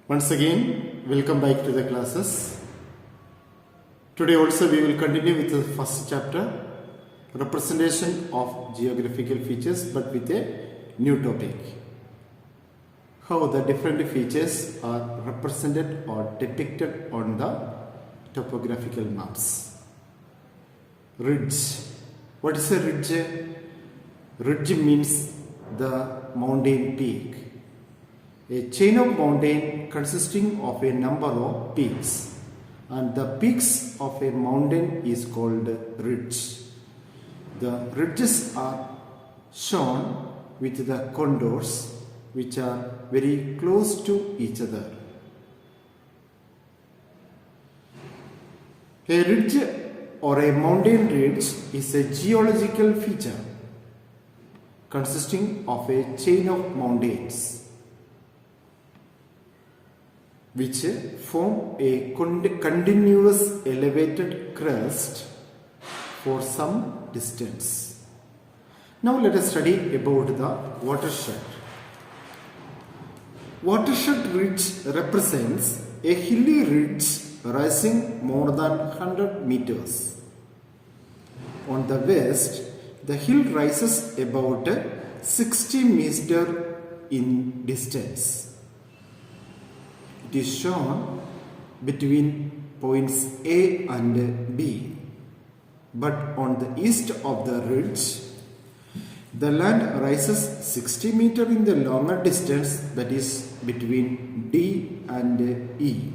Once again, welcome back to the classes. Today also we will continue with the first chapter, representation of geographical features, but with a new topic. How the different features are represented or depicted on the topographical maps. Ridge. What is a ridge? Ridge means the mountain peak. A chain of mountain consisting of a number of peaks, and the peaks of a mountain is called ridge. The ridges are shown with the contours which are very close to each other. A ridge or a mountain ridge is a geological feature consisting of a chain of mountains which form a continuous elevated crest for some distance. Now let us study about the watershed. Watershed ridge represents a hilly ridge rising more than 100 meters. On the west, the hill rises about 60 meters in distance. It is shown between points A and B. But on the east of the ridge, the land rises 60 meters in the longer distance, that is between D and E.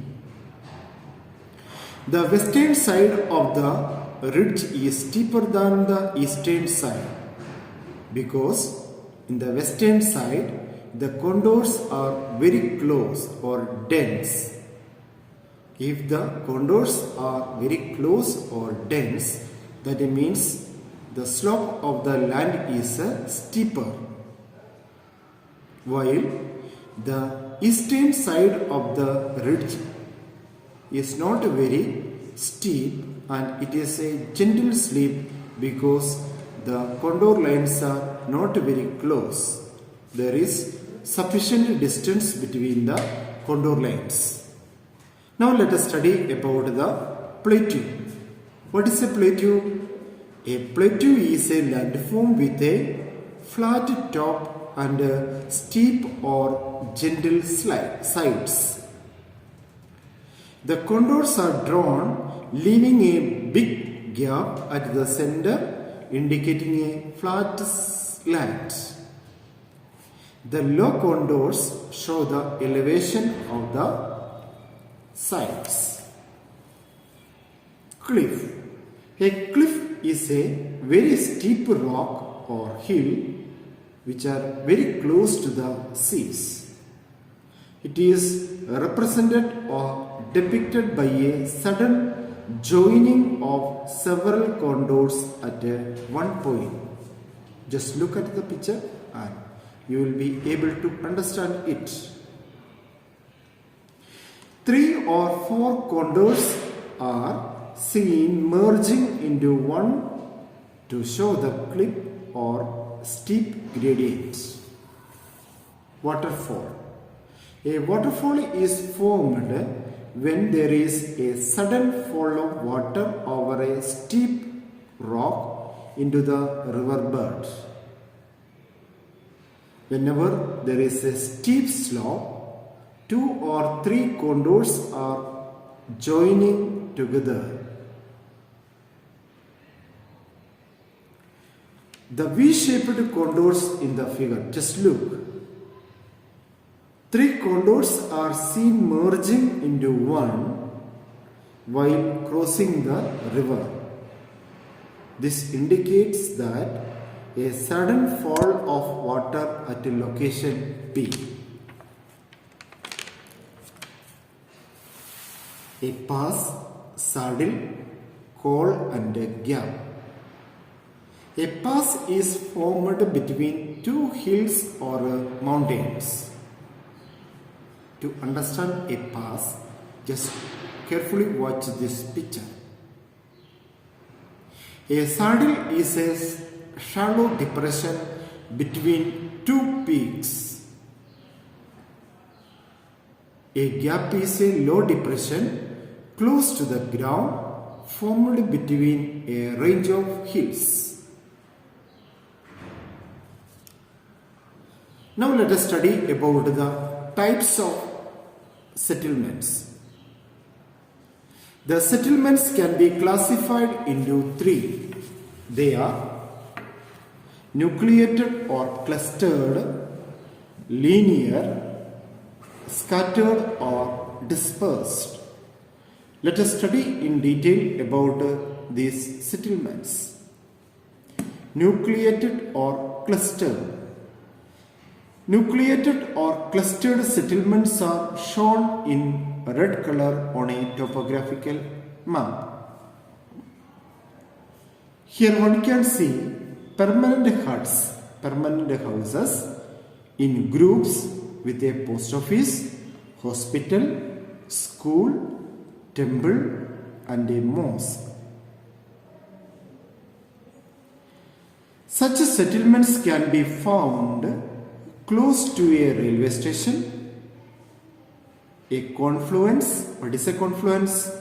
The western side of the ridge is steeper than the eastern side because in the western side the contours are very close or dense. If the contours are very close or dense, that means the slope of the land is steeper, while the eastern side of the ridge is not very steep and it is a gentle slope because the contour lines are not very close. There is sufficient distance between the contour lines. Now let us study about the plateau. What is a plateau? A plateau is a landform with a flat top and steep or gentle sides. The contours are drawn, leaving a big gap at the center, indicating a flat slant. The low contours show the elevation of the sides. Cliff. A cliff is a very steep rock or hill which are very close to the seas. It is represented or depicted by a sudden joining of several contours at one point. Just look at the picture and you will be able to understand it. 3 or 4 contours are seen merging into one to show the cliff or steep gradient. Waterfall. A waterfall is formed when there is a sudden fall of water over a steep rock into the riverbed. Whenever there is a steep slope, 2 or 3 contours are joining together. The V-shaped contours in the figure, just look. 3 contours are seen merging into one while crossing the river. This indicates that a sudden fall of water at a location P. A pass, saddle, col and a gap. A pass is formed between 2 hills or mountains. To understand a pass, just carefully watch this picture. A saddle is a shallow depression between 2 peaks. A gap is a low depression close to the ground formed between a range of hills. Now let us study about the types of settlements. The settlements can be classified into three. They are nucleated or clustered, linear, scattered or dispersed. Let us study in detail about these settlements. Nucleated or clustered. Nucleated or clustered settlements are shown in red color on a topographical map. Here one can see permanent huts, permanent houses in groups with a post office, hospital, school, temple and a mosque. Such settlements can be found close to a railway station, a confluence. What is a confluence?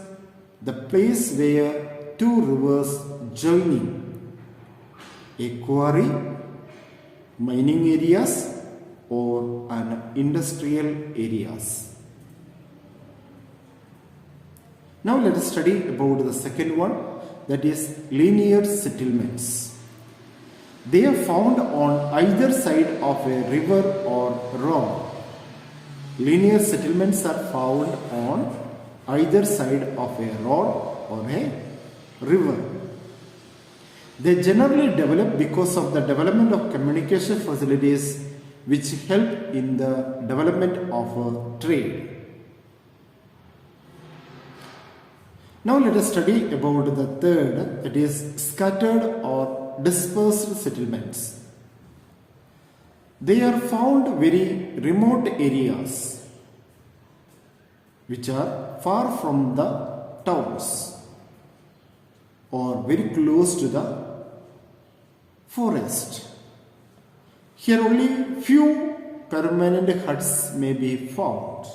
The place where two rivers joining. A quarry, mining areas or an industrial areas. Now let us study about the second one, that is linear settlements. They are found on either side of a river or road. Linear settlements are found on either side of a road or a river. They generally develop because of the development of communication facilities which help in the development of trade. Now let us study about the third, that is scattered or dispersed settlements. They are found very remote areas which are far from the towns or very close to the forest. Here only few permanent huts may be found.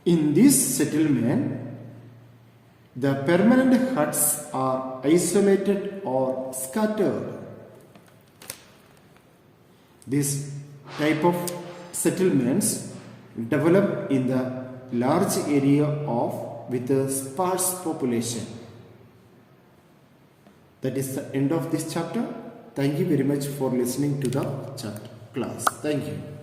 In this settlement, the permanent huts are isolated or scattered. This type of settlements develop in the large area with a sparse population. That is the end of this chapter. Thank you very much for listening to the chapter class. Thank you.